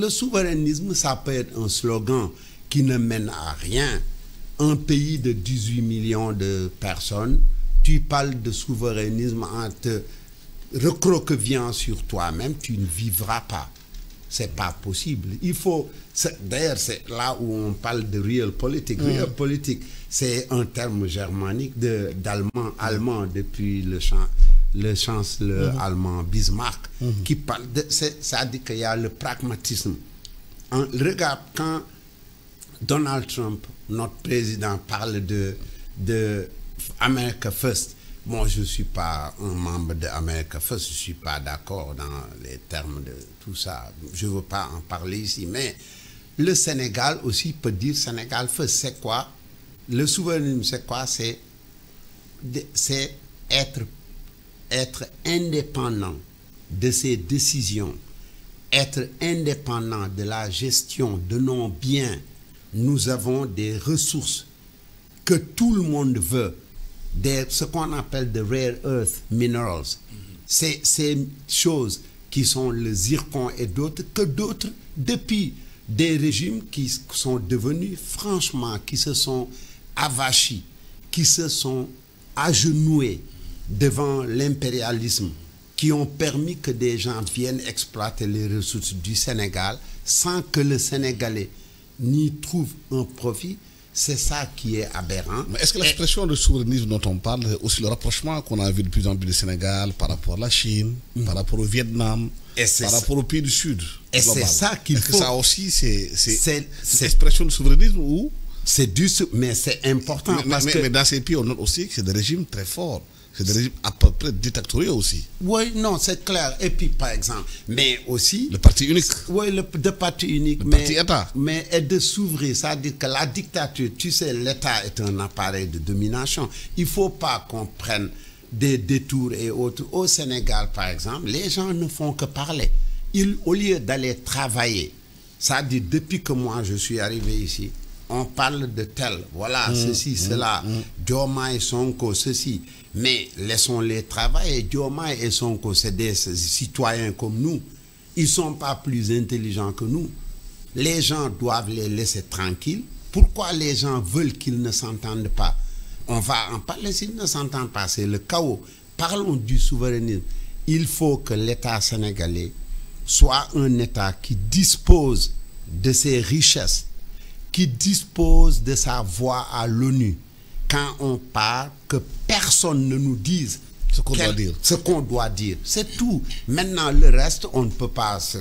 souverainisme, ça peut être un slogan qui ne mène à rien. Un pays de 18 millions de personnes, tu parles de souverainisme en te recroquevillant sur toi-même, tu ne vivras pas. C'est pas possible. Il faut, d'ailleurs, c'est là où on parle de real politique. Real politique, c'est un terme germanique allemand depuis le chancelier allemand Bismarck, qui parle de, ça dit qu'il y a le pragmatisme. Regarde, quand Donald Trump, notre président, parle de America First. Bon, je ne suis pas un membre de America First, je ne suis pas d'accord dans les termes de tout ça. Je ne veux pas en parler ici, mais le Sénégal aussi peut dire Sénégal First. C'est quoi? Le souverainisme, c'est quoi? C'est être indépendant de ses décisions, être indépendant de la gestion de nos biens. Nous avons des ressources que tout le monde veut. Ce qu'on appelle de rare earth minerals. C'est ces choses qui sont le zircon et d'autres, que d'autres, depuis des régimes qui sont devenus, franchement, qui se sont avachis, qui se sont agenouillés devant l'impérialisme, qui ont permis que des gens viennent exploiter les ressources du Sénégal sans que le Sénégalais n'y trouve un profit. C'est ça qui est aberrant. Mais est-ce que l'expression de souverainisme dont on parle, aussi le rapprochement qu'on a vu de plus en plus du Sénégal par rapport à la Chine, par rapport au Vietnam, par rapport aux pays du Sud? Et c'est ça qu'il faut. Est-ce que ça aussi, c'est l'expression de souverainisme ou? Mais c'est important. Mais dans ces pays, on note aussi que c'est des régimes très forts. C'est des régimes à peu près dictatoriaux aussi. Oui, non, c'est clair. Et puis, par exemple, mais aussi... Le parti unique. Oui, le parti unique. Le parti État. Mais est de s'ouvrir, c'est-à-dire que la dictature, tu sais, l'État est un appareil de domination. Il ne faut pas qu'on prenne des détours et autres. Au Sénégal, par exemple, les gens ne font que parler. Au lieu d'aller travailler, c'est-à-dire depuis que moi je suis arrivé ici, on parle de tel, voilà, ceci, cela, Diomaye, Sonko, ceci. Mais laissons-les travailler. Diomaye et Sonko, c'est des citoyens comme nous. Ils ne sont pas plus intelligents que nous. Les gens doivent les laisser tranquilles. Pourquoi les gens veulent qu'ils ne s'entendent pas? On va en parler s'ils ne s'entendent pas. C'est le chaos. Parlons du souverainisme. Il faut que l'État sénégalais soit un État qui dispose de ses richesses, qui dispose de sa voix à l'ONU. Quand on parle, que personne ne nous dise ce qu'on doit dire. Ce qu'on doit dire. C'est tout. Maintenant, le reste, on ne peut pas se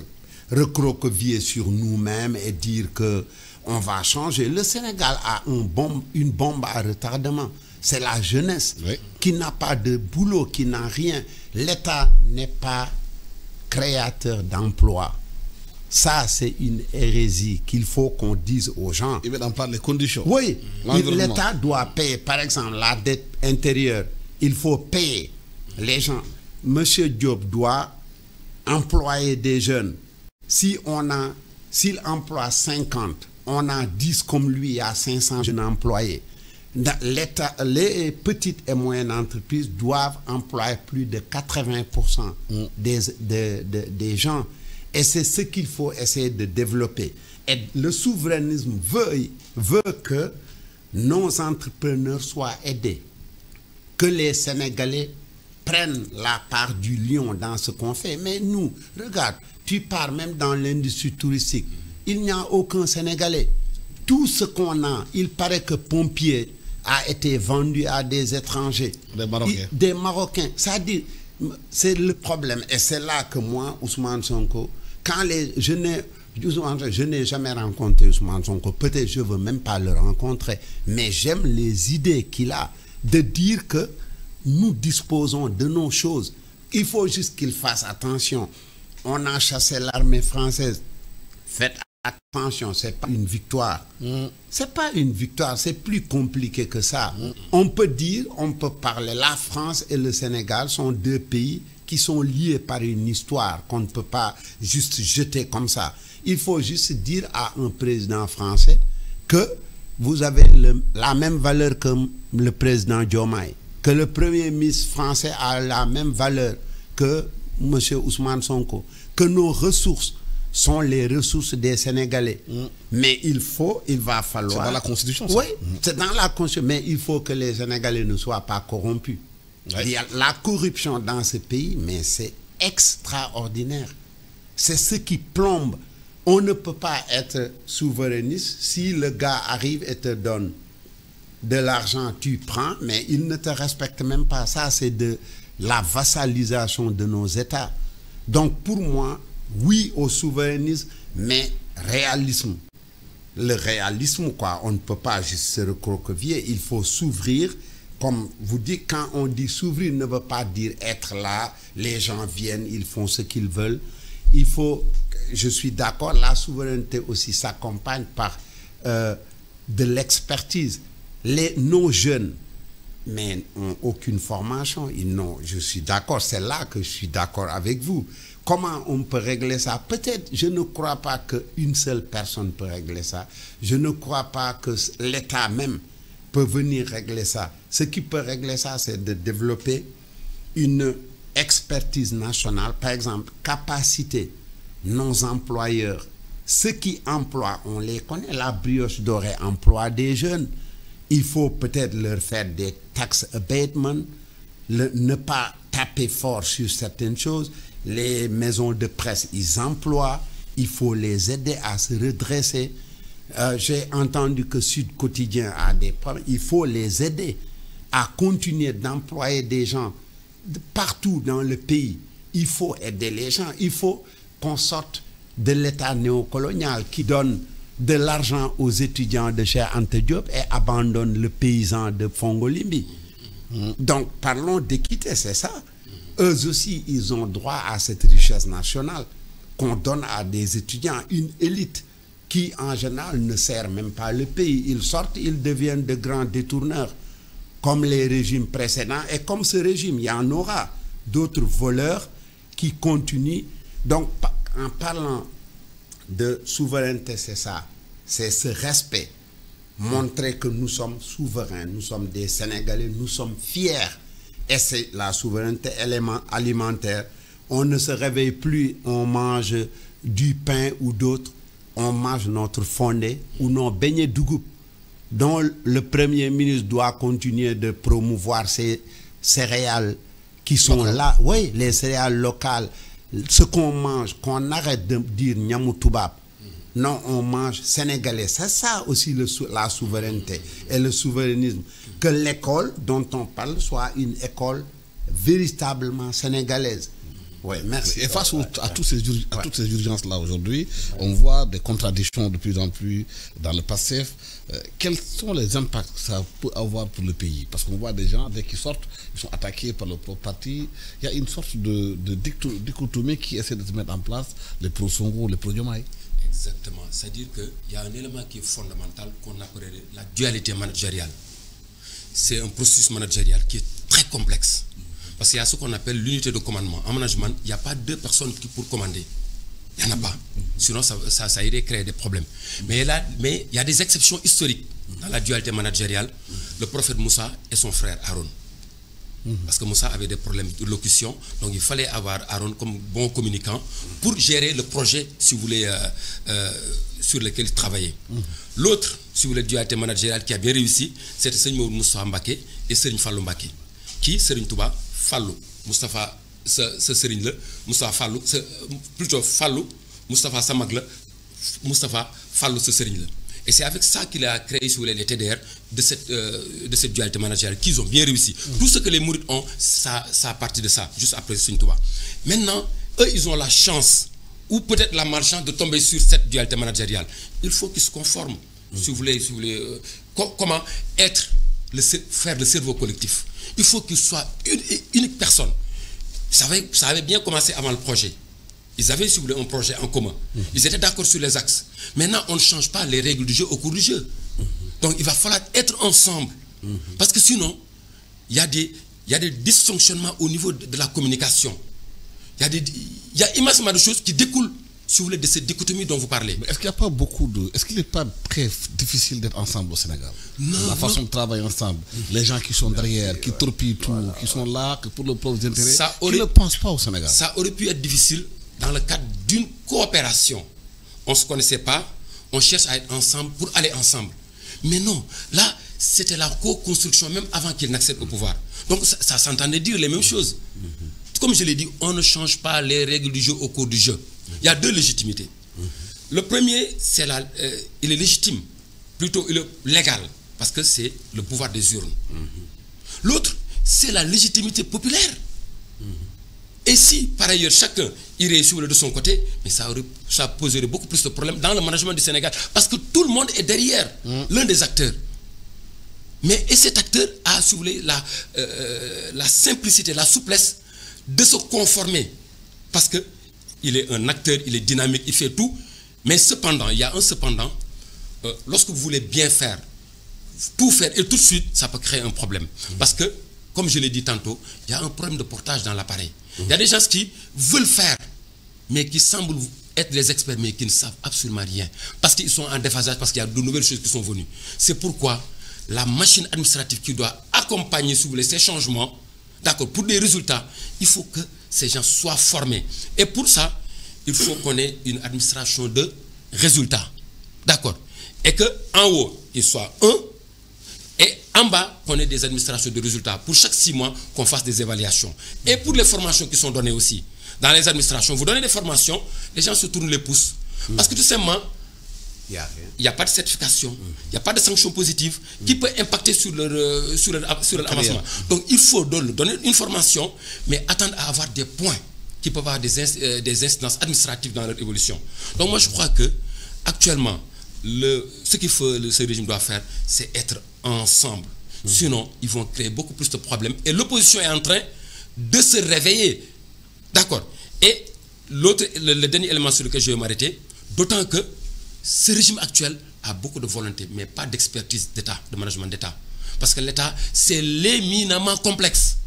recroqueviller sur nous-mêmes et dire que on va changer. Le Sénégal a une bombe à retardement. C'est la jeunesse qui n'a pas de boulot, qui n'a rien. L'État n'est pas créateur d'emplois. Ça, c'est une hérésie qu'il faut qu'on dise aux gens. Il va en parler les conditions. Oui, l'État doit payer. Par exemple, la dette intérieure, il faut payer les gens. Monsieur Diop doit employer des jeunes. S'il emploie 50, on a 10 comme lui, il y a 500 jeunes employés. L'État, les petites et moyennes entreprises doivent employer plus de 80% des gens. Et c'est ce qu'il faut essayer de développer. Et le souverainisme veut que nos entrepreneurs soient aidés. Que les Sénégalais prennent la part du lion dans ce qu'on fait. Mais nous, regarde, tu pars même dans l'industrie touristique. Il n'y a aucun Sénégalais. Tout ce qu'on a, il paraît que Pompier a été vendu à des étrangers. Des Marocains. Des Marocains. C'est-à-dire, c'est le problème. Et c'est là que moi, Ousmane Sonko, je n'ai jamais rencontré Ousmane Sonko, peut-être je ne veux même pas le rencontrer, mais j'aime les idées qu'il a de dire que nous disposons de nos choses. Il faut juste qu'il fasse attention. On a chassé l'armée française. Faites attention, ce n'est pas une victoire. Ce n'est pas une victoire, c'est plus compliqué que ça. On peut parler. La France et le Sénégal sont deux pays qui sont liés par une histoire qu'on ne peut pas juste jeter comme ça. Il faut juste dire à un président français que vous avez la même valeur que le président Diomaye, que le premier ministre français a la même valeur que M. Ousmane Sonko, que nos ressources sont les ressources des Sénégalais. Mais il va falloir... C'est dans la Constitution, ça. Oui, c'est dans la Constitution, mais il faut que les Sénégalais ne soient pas corrompus. Il y a la corruption dans ce pays, mais c'est extraordinaire. C'est ce qui plombe. On ne peut pas être souverainiste si le gars arrive et te donne de l'argent, tu prends, mais il ne te respecte même pas. Ça, c'est de la vassalisation de nos États. Donc, pour moi, oui au souverainisme, mais réalisme. Le réalisme, quoi, on ne peut pas juste se recroqueviller. Il faut s'ouvrir. Comme vous dites, quand on dit s'ouvrir, ne veut pas dire être là, les gens viennent, ils font ce qu'ils veulent. Il faut, je suis d'accord, la souveraineté aussi s'accompagne par de l'expertise. Nos jeunes, mais n'ont aucune formation, je suis d'accord, c'est là que je suis d'accord avec vous. Comment on peut régler ça? Peut-être, je ne crois pas qu'une seule personne peut régler ça. Je ne crois pas que l'État même peut venir régler ça. Ce qui peut régler ça, c'est de développer une expertise nationale. Par exemple, capacité, nos employeurs. Ceux qui emploient, on les connaît, la brioche dorée emploie des jeunes. Il faut peut-être leur faire des tax abatement, ne pas taper fort sur certaines choses. Les maisons de presse, ils emploient. Il faut les aider à se redresser. J'ai entendu que Sud Quotidien a des problèmes. Il faut les aider à continuer d'employer des gens partout dans le pays. Il faut aider les gens. Il faut qu'on sorte de l'État néocolonial qui donne de l'argent aux étudiants de Cheikh Anta Diop et abandonne le paysan de Fongolimbi. Donc, parlons d'équité, c'est ça. Eux aussi, ils ont droit à cette richesse nationale qu'on donne à des étudiants, une élite qui, en général, ne sert même pas le pays. Ils sortent, ils deviennent de grands détourneurs, comme les régimes précédents. Et comme ce régime, il y en aura d'autres voleurs qui continuent. Donc, en parlant de souveraineté, c'est ça. C'est ce respect. Montrer que nous sommes souverains, nous sommes des Sénégalais, nous sommes fiers. Et c'est la souveraineté alimentaire. On ne se réveille plus, on mange du pain ou d'autres. On mange notre fondé ou nos beignets dougoup, dont le Premier ministre doit continuer de promouvoir ces céréales qui sont là. Oui, les céréales locales. Ce qu'on mange, qu'on arrête de dire Nyamou Toubab. Non, on mange sénégalais. C'est ça aussi la souveraineté et le souverainisme. Que l'école dont on parle soit une école véritablement sénégalaise. Oui, merci. Et face à toutes ces urgences-là aujourd'hui, on voit des contradictions de plus en plus dans le PASTEF. Quels sont les impacts que ça peut avoir pour le pays? Parce qu'on voit des gens, dès qu'ils sortent, ils sont attaqués par le parti. Il y a une sorte de dichotomie qui essaie de se mettre en place, les pro-Sonko, les pro-Diomaye. Exactement. C'est-à-dire qu'il y a un élément qui est fondamental qu'on appelle la dualité managériale. C'est un processus managérial qui est très complexe. Parce qu'il y a ce qu'on appelle l'unité de commandement. En management, il n'y a pas deux personnes pour commander. Il n'y en a pas. Sinon, ça irait créer des problèmes. Mais il y a des exceptions historiques dans la dualité managériale. Le prophète Moussa et son frère Aaron. Parce que Moussa avait des problèmes de locution. Donc, il fallait avoir Aaron comme bon communicant pour gérer le projet, si vous voulez, sur lequel il travaillait. L'autre, si vous voulez, dualité managériale qui a bien réussi, c'était Seigneur Moussa Mbaké et Serigne Fallou Mbaké. Qui Serigne Touba Fallou, Moustapha, ce Serigne là, Moustapha Fallou, plutôt Fallou, Moustapha Samagla, Moustapha Fallou, ce Serigne là. Et c'est avec ça qu'il a créé, si vous voulez, les TDR de cette dualité managériale qu'ils ont bien réussi. Tout ce que les Mourides ont, ça a parti de ça, juste après Serigne Touba. Maintenant, eux, ils ont la chance, ou peut-être la malchance, de tomber sur cette dualité managériale. Il faut qu'ils se conforment, si vous voulez, comment faire le cerveau collectif. Il faut qu'il soit une unique personne. Ça avait bien commencé avant le projet. Ils avaient, si vous voulez, un projet en commun. Ils étaient d'accord sur les axes. Maintenant, on ne change pas les règles du jeu au cours du jeu. Donc, il va falloir être ensemble. Parce que sinon, il y a des dysfonctionnements au niveau de la communication. Il y a immensément de choses qui découlent, si vous voulez, de cette dichotomie dont vous parlez. Mais est-ce qu'il n'y a pas est-ce qu'il n'est pas très difficile d'être ensemble au Sénégal? Non. La façon de travailler ensemble, les gens qui sont derrière, qui torpillent tout, qui sont là que pour leurs propres intérêts, qui ne pensent pas au Sénégal. Ça aurait pu être difficile dans le cadre d'une coopération. On ne se connaissait pas, on cherche à être ensemble pour aller ensemble. Mais non, là, c'était la co-construction même avant qu'il n'accède au pouvoir. Donc ça s'entendait dire les mêmes choses. Comme je l'ai dit, on ne change pas les règles du jeu au cours du jeu. Il y a deux légitimités. Le premier, il est légitime, plutôt il est légal, parce que c'est le pouvoir des urnes. L'autre, c'est la légitimité populaire. Et si, par ailleurs, chacun irait sur de son côté, mais ça poserait beaucoup plus de problèmes dans le management du Sénégal, parce que tout le monde est derrière l'un des acteurs. Et cet acteur a, si vous voulez, la simplicité, la souplesse de se conformer, parce que il est un acteur, il est dynamique, il fait tout. Mais cependant, il y a un cependant, lorsque vous voulez bien faire, tout faire et tout de suite, ça peut créer un problème. Parce que, comme je l'ai dit tantôt, il y a un problème de portage dans l'appareil. Il y a des gens qui veulent faire, mais qui semblent être des experts, mais qui ne savent absolument rien. Parce qu'ils sont en déphasage, parce qu'il y a de nouvelles choses qui sont venues. C'est pourquoi la machine administrative qui doit accompagner, si vous voulez, ces changements, d'accord, pour des résultats, il faut que ces gens soient formés. Et pour ça, il faut qu'on ait une administration de résultats. D'accord. Et qu'en haut, il soit un, et en bas, qu'on ait des administrations de résultats. Pour chaque 6 mois, qu'on fasse des évaluations. Et pour les formations qui sont données aussi. Dans les administrations, vous donnez des formations, les gens se tournent les pouces. Parce que tout simplement, Il n'y a rien. Il n'y a pas de certification, il n'y a pas de sanction positive qui peut impacter sur leur avancement. Donc il faut donner une formation, mais attendre à avoir des points qui peuvent avoir des incidences administratives dans leur évolution. Donc moi je crois que actuellement, ce qu'il faut, ce régime doit faire, c'est être ensemble. Sinon, ils vont créer beaucoup plus de problèmes. Et l'opposition est en train de se réveiller. D'accord. Et le dernier élément sur lequel je vais m'arrêter, d'autant que ce régime actuel a beaucoup de volonté, mais pas d'expertise d'État, de management d'État. Parce que l'État, c'est l'éminemment complexe.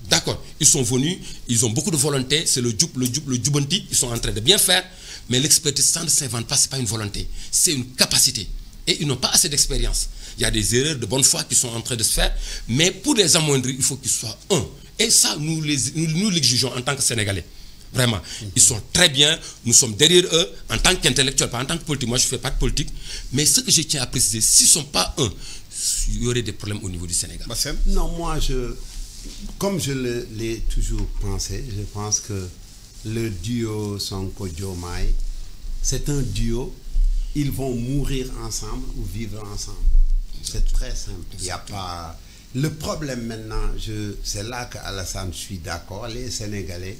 D'accord. Ils sont venus, ils ont beaucoup de volonté, c'est le djubanti, ils sont en train de bien faire, mais l'expertise, ça ne s'invente pas, ce n'est pas une volonté, c'est une capacité. Et ils n'ont pas assez d'expérience. Il y a des erreurs de bonne foi qui sont en train de se faire, mais pour les amoindrir, il faut qu'ils soient un. Et ça, nous l'exigeons en tant que Sénégalais. Vraiment. Ils sont très bien, nous sommes derrière eux, en tant qu'intellectuels, pas en tant que politique. Moi, je ne fais pas de politique. Mais ce que je tiens à préciser, s'ils ne sont pas un, il y aurait des problèmes au niveau du Sénégal. Non, moi, comme je l'ai toujours pensé, je pense que le duo Sonko-Diomaye, c'est un duo, ils vont mourir ensemble ou vivre ensemble. C'est très simple. Il n'y a pas... Le problème maintenant, c'est là qu'Alassane, je suis d'accord, les Sénégalais,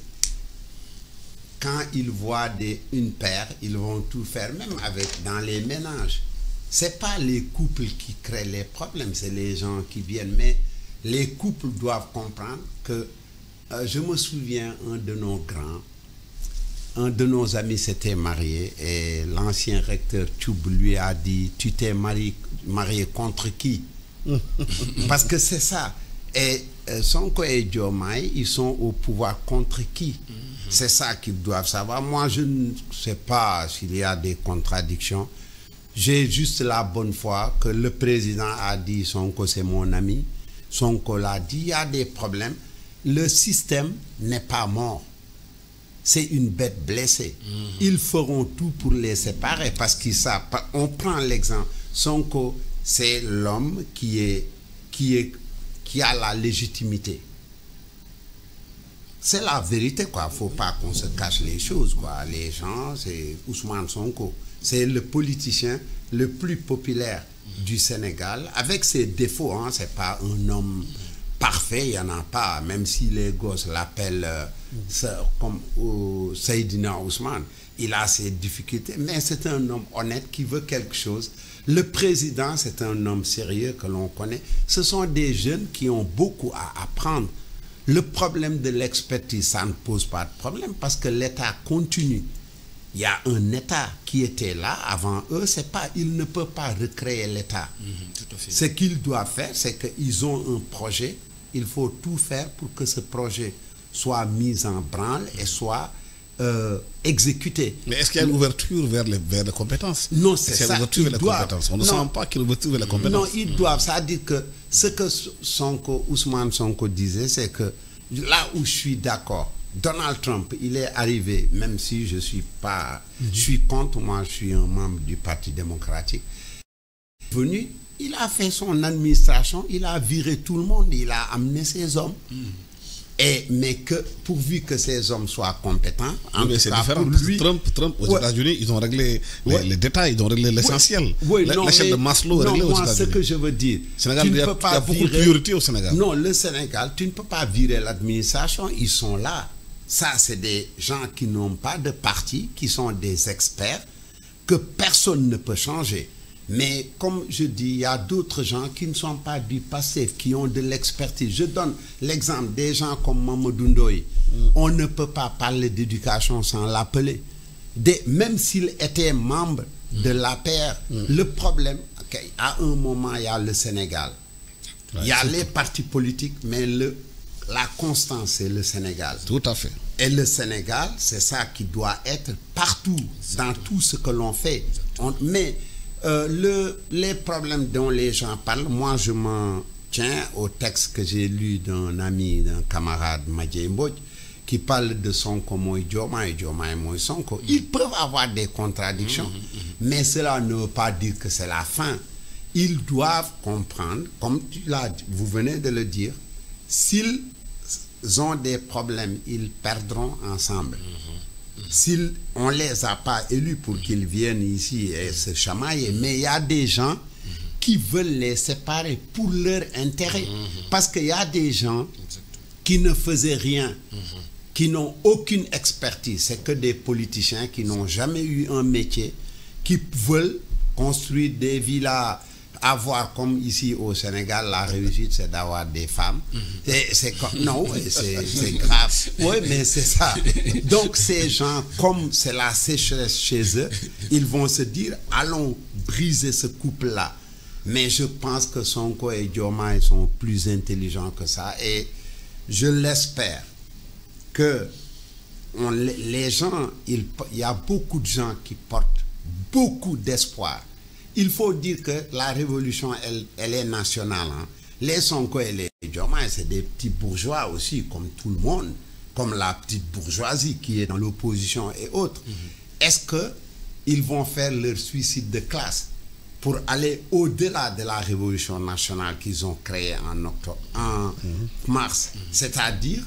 quand ils voient une paire, ils vont tout faire, même dans les ménages. Ce n'est pas les couples qui créent les problèmes, c'est les gens qui viennent. Mais les couples doivent comprendre que, je me souviens, un de nos amis s'était marié et l'ancien recteur Tchoub lui a dit, tu t'es marié contre qui? Parce que c'est ça. Et Sonko et Diomaye, ils sont au pouvoir contre qui? C'est ça qu'ils doivent savoir. Moi, je ne sais pas s'il y a des contradictions. J'ai juste la bonne foi que le président a dit Sonko c'est mon ami. Sonko l'a dit, il y a des problèmes. Le système n'est pas mort. C'est une bête blessée. Ils feront tout pour les séparer parce qu'ils savent. On prend l'exemple. Sonko, c'est l'homme qui a la légitimité. C'est la vérité, quoi. Il ne faut pas qu'on se cache les choses, quoi. Les gens, c'est Ousmane Sonko. C'est le politicien le plus populaire du Sénégal, avec ses défauts. Hein. Ce n'est pas un homme parfait, il n'y en a pas. Même si les gosses l'appellent comme Seydina Ousmane, il a ses difficultés. Mais c'est un homme honnête qui veut quelque chose. Le président, c'est un homme sérieux que l'on connaît. Ce sont des jeunes qui ont beaucoup à apprendre. Le problème de l'expertise, ça ne pose pas de problème parce que l'État continue. Il y a un État qui était là avant eux, ils ne peuvent pas recréer l'État. Ce qu'ils doivent faire, c'est qu'ils ont un projet, il faut tout faire pour que ce projet soit mis en branle et soit exécuté. Mais est-ce qu'il y a une ouverture vers les compétences? Non, c'est ça. On ne sent pas qu'il y a une ouverture vers les compétences. Non, ils doivent. Ça veut dire que ce que Ousmane Sonko disait, c'est que là où je suis d'accord, Donald Trump, il est arrivé, même si je suis pas, je suis contre, moi je suis un membre du Parti démocratique, venu, il a fait son administration, il a viré tout le monde, il a amené ses hommes. Mais que pourvu que ces hommes soient compétents, mais c'est différent. Lui, Trump aux États-Unis, ils ont réglé les détails, ils ont réglé l'essentiel. L'échelle de Maslow est réglée aux États-Unis. Ce que je veux dire, Sénégal, il y a beaucoup de priorités au Sénégal. Non, le Sénégal, tu ne peux pas virer l'administration, ils sont là. Ça, c'est des gens qui n'ont pas de parti, qui sont des experts, que personne ne peut changer. Mais comme je dis, il y a d'autres gens qui ne sont pas du passé, qui ont de l'expertise. Je donne l'exemple des gens comme Mamadou Ndoye. On ne peut pas parler d'éducation sans l'appeler. Même s'il était membre de l'APR, le problème, à un moment, il y a le Sénégal. Il y a les partis politiques, mais la constance, c'est le Sénégal. Tout à fait. Et le Sénégal, c'est ça qui doit être partout, dans tout ce que l'on fait. Les problèmes dont les gens parlent, moi je m'en tiens au texte que j'ai lu d'un ami, d'un camarade, Madjé Mbodj, qui parle de Sonko Moy Diomaye, Diomaye Moy Sonko. Ils peuvent avoir des contradictions, mais cela ne veut pas dire que c'est la fin. Ils doivent comprendre, comme vous venez de le dire, s'ils ont des problèmes, ils perdront ensemble. on ne les a pas élus pour qu'ils viennent ici et se chamailler, mais il y a des gens qui veulent les séparer pour leur intérêt. Parce qu'il y a des gens qui ne faisaient rien, qui n'ont aucune expertise. C'est que des politiciens qui n'ont jamais eu un métier, qui veulent construire des villas, avoir comme ici au Sénégal, la réussite c'est d'avoir des femmes. C'est grave. Oui, mais c'est ça. Donc ces gens, comme c'est la sécheresse chez eux, ils vont se dire, allons briser ce couple-là. Mais je pense que Sonko et Diomaye sont plus intelligents que ça. Et je l'espère que les gens, il y a beaucoup de gens qui portent beaucoup d'espoir. Il faut dire que la révolution, elle est nationale. Hein. Les Sonko et les Diomaye, c'est des petits bourgeois aussi, comme tout le monde, comme la petite bourgeoisie qui est dans l'opposition et autres. Est-ce qu'ils vont faire leur suicide de classe pour aller au-delà de la révolution nationale qu'ils ont créée en mars? C'est-à-dire,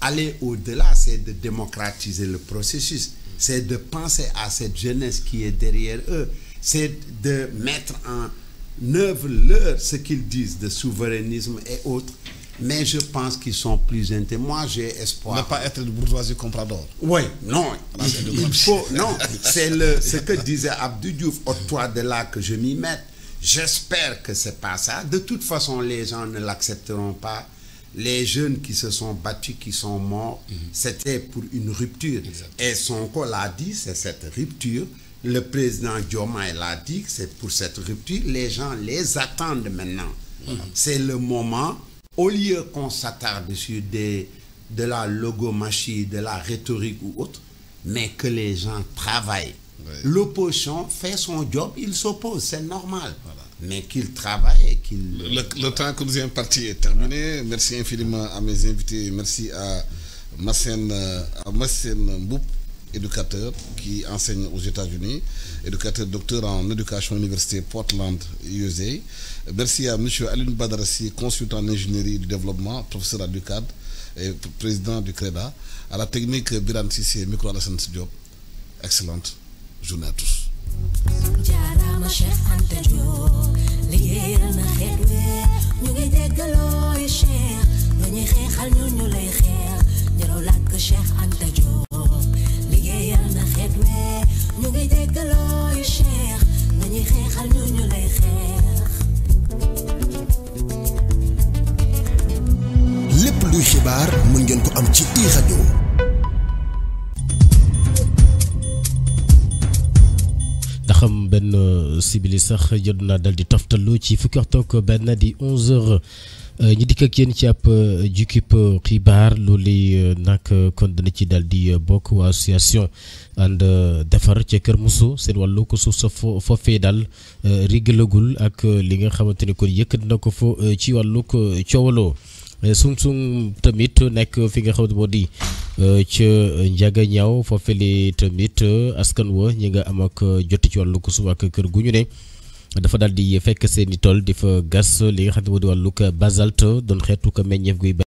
aller au-delà, c'est de démocratiser le processus. C'est de penser à cette jeunesse qui est derrière eux. C'est de mettre en œuvre ce qu'ils disent de souverainisme et autres. Mais je pense qu'ils sont plus intelligents. Moi, j'ai espoir. Ne pas être de bourgeoisie comprador. Oui, non. Il faut. Non, c'est ce que disait Abdou Diouf. Au-toi de là que je m'y mette. J'espère que c'est pas ça. De toute façon, les gens ne l'accepteront pas. Les jeunes qui se sont battus, qui sont morts, c'était pour une rupture. Et Sonko l'a dit, c'est cette rupture. Le président Diomaye l'a dit, c'est pour cette rupture. Les gens les attendent maintenant. C'est le moment. Au lieu qu'on s'attarde sur de la logomachie, de la rhétorique ou autre, mais que les gens travaillent. Oui. L'opposition fait son job, il s'oppose, c'est normal. Voilà. Mais qu'il travaille et qu'il... Le temps que nous avons parti est terminé. Voilà. Merci infiniment à mes invités. Merci à Massène Mboup, éducateur qui enseigne aux États-Unis, éducateur docteur en éducation à l'université Portland, USA. Merci à M. Alioune Badarassi, consultant en ingénierie du développement, professeur à l'UCAD et président du CREDA. À la technique, Biran Sissé, micro Alassane Diop. Excellente journée à tous. lépp luy xibaar mën ngeen ko am ci iRadio. ndaxam benn sibili sax jot naa dal di toftalu ci fukki waxtu ak benn di 11h ñu dikk ak yéen ci ab jukkib xibaar loolu nag kon dana ci dal di bokk waa association ànd defar ca Kër Moussa seen wàllu ko suuf sa foofee daal rigalagul ak li nga xamante ni kon yëkkat na ko fo ci wàllu ko coowaloo sung tamit nekk fi nga xamante moo di ca Njaga Ñaaw foofee tamit askan wa ñi nga am ak joti ci wàllu ko suuf ak kër gu ñu ne dafa daal di fekk seeni tool di fa gas li nga xam ne moo di wàllu basalte doon xeetu ko meññeef guy